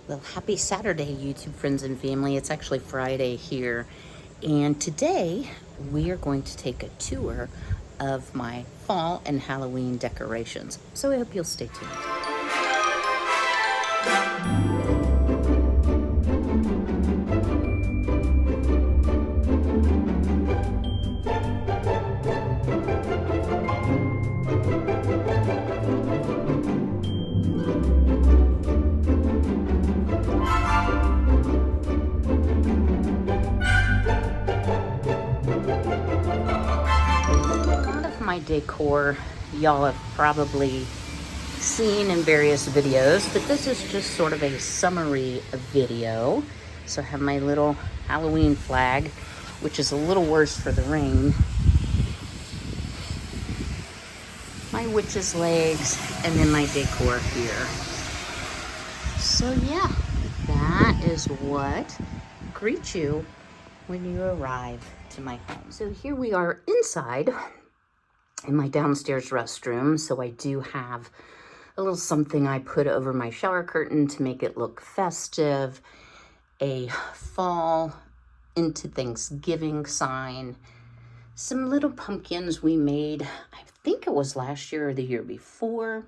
Well, happy Saturday, YouTube friends and family. It's actually Friday here. And today we are going to take a tour of my fall and Halloween decorations. So I hope you'll stay tuned. My decor y'all have probably seen in various videos, but this is just sort of a summary video. So I have my little Halloween flag, which is a little worse for the rain, my witch's legs, and then my decor here. So yeah, that is what greets you when you arrive to my home. So here we are inside in my downstairs restroom. So I do have a little something I put over my shower curtain to make it look festive, a fall into Thanksgiving sign, some little pumpkins we made, I think it was last year or the year before.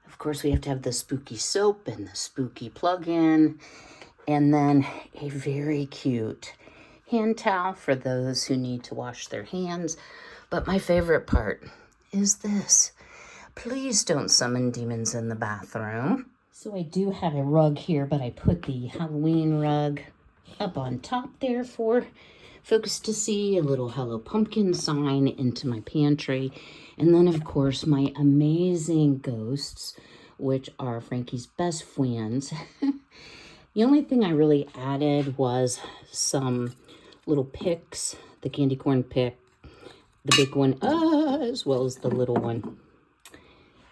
Of course, we have to have the spooky soap and the spooky plug-in, and then a very cute hand towel for those who need to wash their hands. But my favorite part is this. Please don't summon demons in the bathroom. So I do have a rug here, but I put the Halloween rug up on top there for folks to see, a little Hello Pumpkin sign into my pantry. And then, of course, my amazing ghosts, which are Frankie's best friends. The only thing I really added was some little picks, the candy corn pick, the big one, as well as the little one.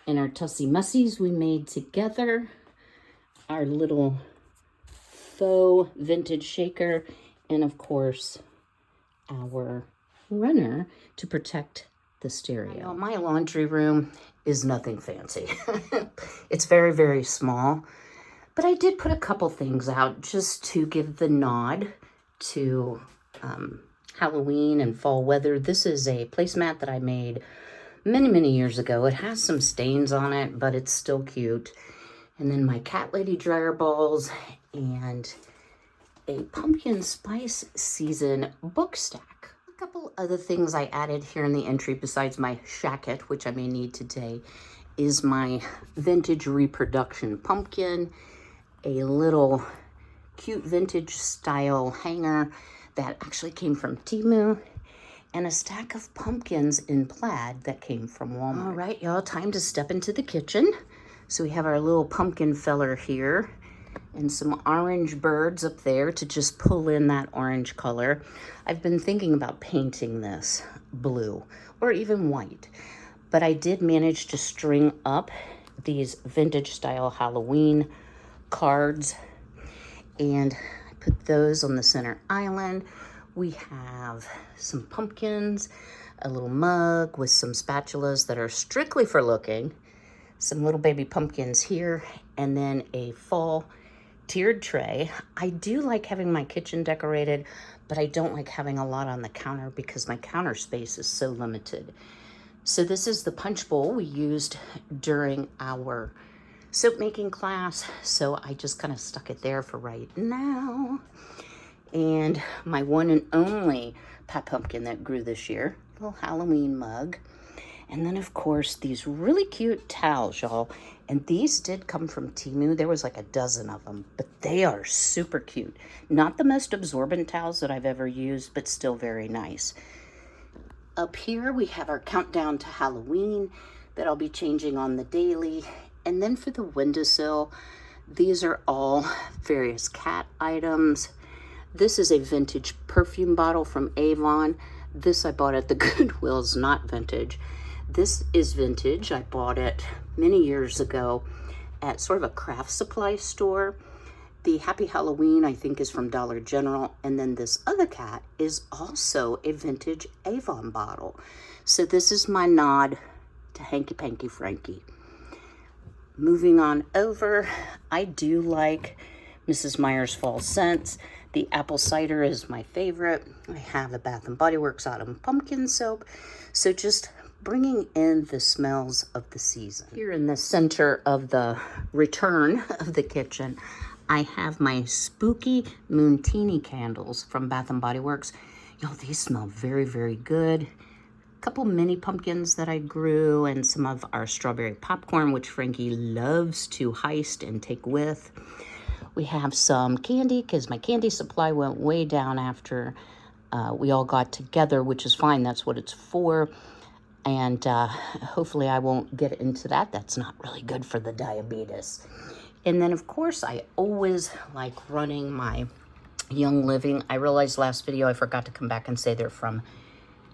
And our Tussie Mussies we made together. Our little faux vintage shaker. And of course, our runner to protect the stereo. My laundry room is nothing fancy. It's very, very small. But I did put a couple things out just to give the nod to Halloween and fall weather. This is a placemat that I made many, many years ago. It has some stains on it, but it's still cute. And then my cat lady dryer balls and a pumpkin spice season book stack. A couple other things I added here in the entry besides my shacket, which I may need today, is my vintage reproduction pumpkin, a little cute vintage style hanger that actually came from Temu, and a stack of pumpkins in plaid that came from Walmart. All right, y'all, time to step into the kitchen. So we have our little pumpkin feller here and some orange birds up there to just pull in that orange color. I've been thinking about painting this blue or even white, but I did manage to string up these vintage style Halloween cards, and put those on the center island. We have some pumpkins, a little mug with some spatulas that are strictly for looking, some little baby pumpkins here, and then a fall tiered tray. I do like having my kitchen decorated, but I don't like having a lot on the counter because my counter space is so limited. So this is the punch bowl we used during our soap making class, so I just kind of stuck it there for right now. And my one and only pot pumpkin that grew this year, little Halloween mug. And then of course these really cute towels, y'all. And these did come from Temu. There was like a dozen of them, but they are super cute. Not the most absorbent towels that I've ever used, but still very nice. Up here we have our countdown to Halloween that I'll be changing on the daily. And then for the windowsill, these are all various cat items. This is a vintage perfume bottle from Avon. This I bought at the Goodwill's, not vintage. This is vintage. I bought it many years ago at sort of a craft supply store. The Happy Halloween, I think, is from Dollar General. And then this other cat is also a vintage Avon bottle. So this is my nod to Hanky Panky Frankie. moving on over, I do like Mrs. Meyer's fall scents. The apple cider is my favorite. I have the Bath & Body Works Autumn Pumpkin Soap. So just bringing in the smells of the season. Here in the center of the return of the kitchen, I have my Spooky Moontini candles from Bath & Body Works. Y'all, these smell very, very good. A couple mini pumpkins that I grew and some of our strawberry popcorn, which Frankie loves to heist and take with. We have some candy because my candy supply went way down after we all got together, which is fine. That's what it's for. And hopefully I won't get into that. That's not really good for the diabetes. And then, of course, I always like running my Young Living. I realized last video I forgot to come back and say they're from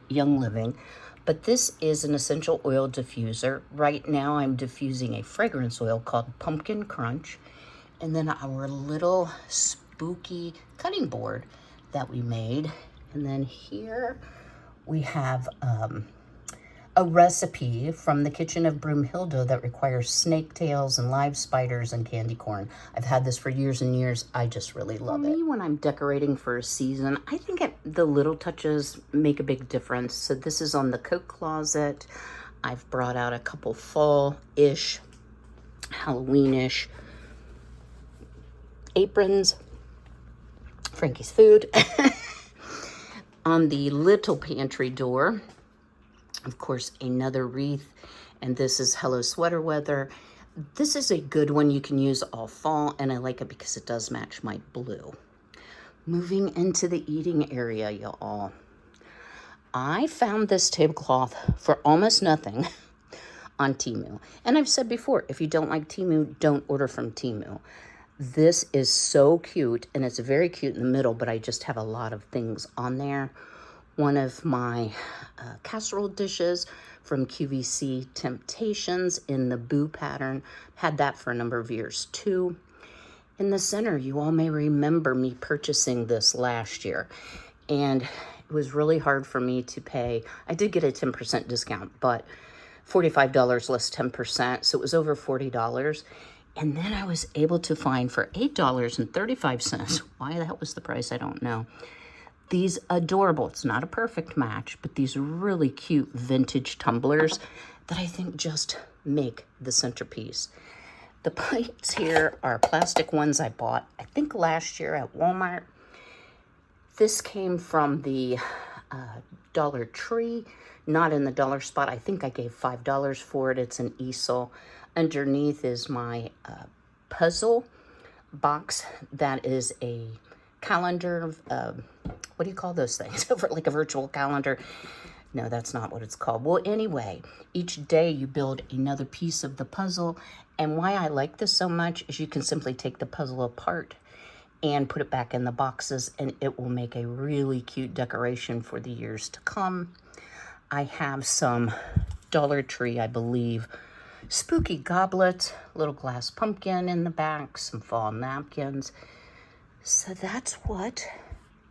Young Living. But this is an essential oil diffuser. Right now I'm diffusing a fragrance oil called Pumpkin Crunch. And then our little spooky cutting board that we made. And then here we have a recipe from the kitchen of Broomhilda that requires snake tails and live spiders and candy corn. I've had this for years and years. I just really love it. For me, when I'm decorating for a season, I think the little touches make a big difference. So this is on the coat closet. I've brought out a couple fall-ish, Halloween-ish aprons, Frankie's food. On the little pantry door, of course, another wreath, and this is Hello Sweater Weather. This is a good one you can use all fall, and I like it because it does match my blue. Moving into the eating area, y'all. I found this tablecloth for almost nothing on Temu. And I've said before, if you don't like Temu, don't order from Temu. This is so cute, and it's very cute in the middle, but I just have a lot of things on there. One of my casserole dishes from QVC Temptations in the Boo pattern. Had that for a number of years too. In the center, you all may remember me purchasing this last year. And it was really hard for me to pay. I did get a 10% discount, but $45 less 10%. So it was over $40. And then I was able to find for $8.35. Why that was the price, I don't know. These adorable, it's not a perfect match, but these really cute vintage tumblers that I think just make the centerpiece. The plates here are plastic ones I bought, I think last year at Walmart. This came from the Dollar Tree, not in the dollar spot. I think I gave $5 for it. It's an easel. Underneath is my puzzle box that is a calendar. What do you call those things? Like a virtual calendar. No, that's not what it's called. Well, anyway, each day you build another piece of the puzzle. And why I like this so much is you can simply take the puzzle apart and put it back in the boxes, and it will make a really cute decoration for the years to come. I have some Dollar Tree, I believe, spooky goblets, little glass pumpkin in the back, some fall napkins. So that's what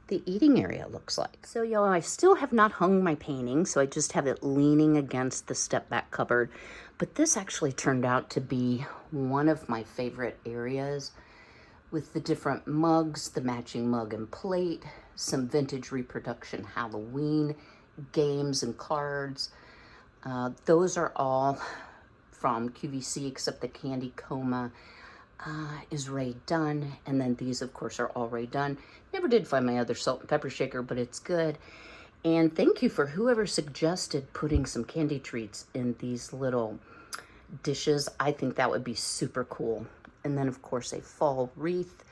the eating area looks like. So y'all, I still have not hung my painting, so I just have it leaning against the step back cupboard. But this actually turned out to be one of my favorite areas, with the different mugs, the matching mug and plate, some vintage reproduction Halloween games and cards. Those are all from QVC, except the Candy Coma is Ray done, and then these of course are all Ray done. Never did find my other salt and pepper shaker, but it's good. And thank you for whoever suggested putting some candy treats in these little dishes. I think that would be super cool. And then of course a fall wreath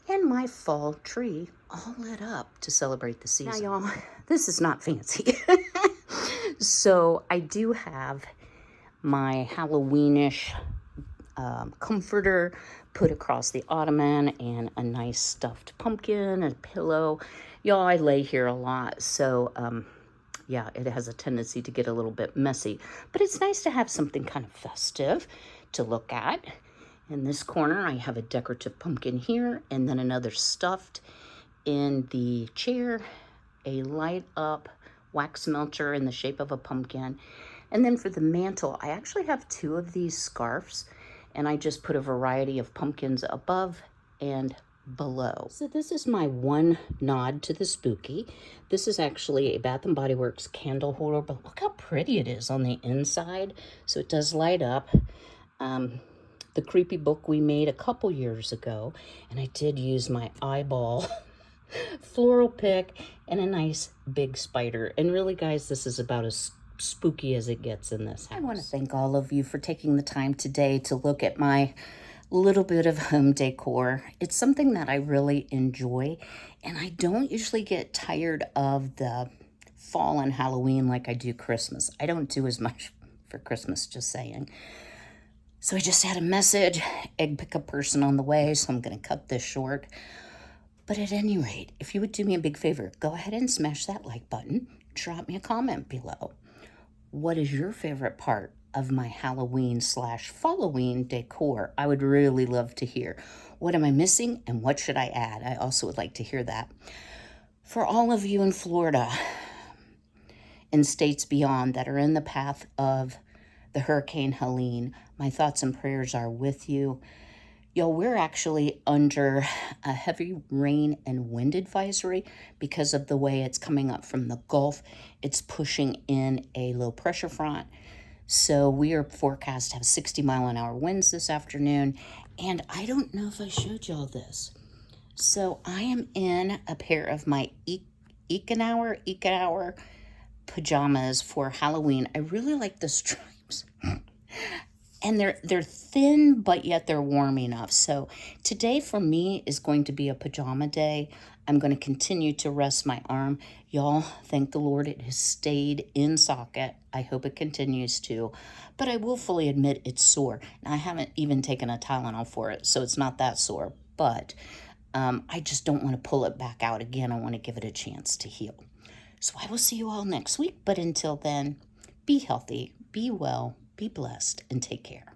and my fall tree all lit up to celebrate the season. Now y'all, this is not fancy. So I do have my Halloweenish comforter put across the ottoman, and a nice stuffed pumpkin, a pillow. Y'all, I lay here a lot, so yeah, it has a tendency to get a little bit messy, but it's nice to have something kind of festive to look at. In this corner, I have a decorative pumpkin here, and then another stuffed in the chair, a light up wax melter in the shape of a pumpkin. And then for the mantle, I actually have two of these scarves. And I just put a variety of pumpkins above and below. So this is my one nod to the spooky. This is actually a Bath & Body Works candle holder, but look how pretty it is on the inside. So it does light up. The creepy book we made a couple years ago, and I did use my eyeball floral pick and a nice big spider. And really, guys, this is about as spooky as it gets in this house. I want to thank all of you for taking the time today to look at my little bit of home decor. It's something that I really enjoy, and I don't usually get tired of the fall and Halloween like I do Christmas. I don't do as much for Christmas, just saying. So I just had a message, egg pickup person on the way, so I'm going to cut this short. But at any rate, if you would do me a big favor, go ahead and smash that like button. Drop me a comment below. What is your favorite part of my Halloween / Falloween decor? I would really love to hear. What am I missing and what should I add? I also would like to hear that. For all of you in Florida and states beyond that are in the path of the Hurricane Helene, my thoughts and prayers are with you. Y'all, we're actually under a heavy rain and wind advisory because of the way it's coming up from the Gulf. It's pushing in a low pressure front. So we are forecast to have 60-mile-an-hour winds this afternoon. And I don't know if I showed y'all this. So I am in a pair of my Eek-N-Hour pajamas for Halloween. I really like the stripes. And they're thin, but yet they're warm enough. So today for me is going to be a pajama day. I'm going to continue to rest my arm. Y'all, thank the Lord it has stayed in socket. I hope it continues to. But I will fully admit it's sore. Now, I haven't even taken a Tylenol for it, so it's not that sore. But I just don't want to pull it back out again. I want to give it a chance to heal. So I will see you all next week. But until then, be healthy, be well, be blessed, and take care.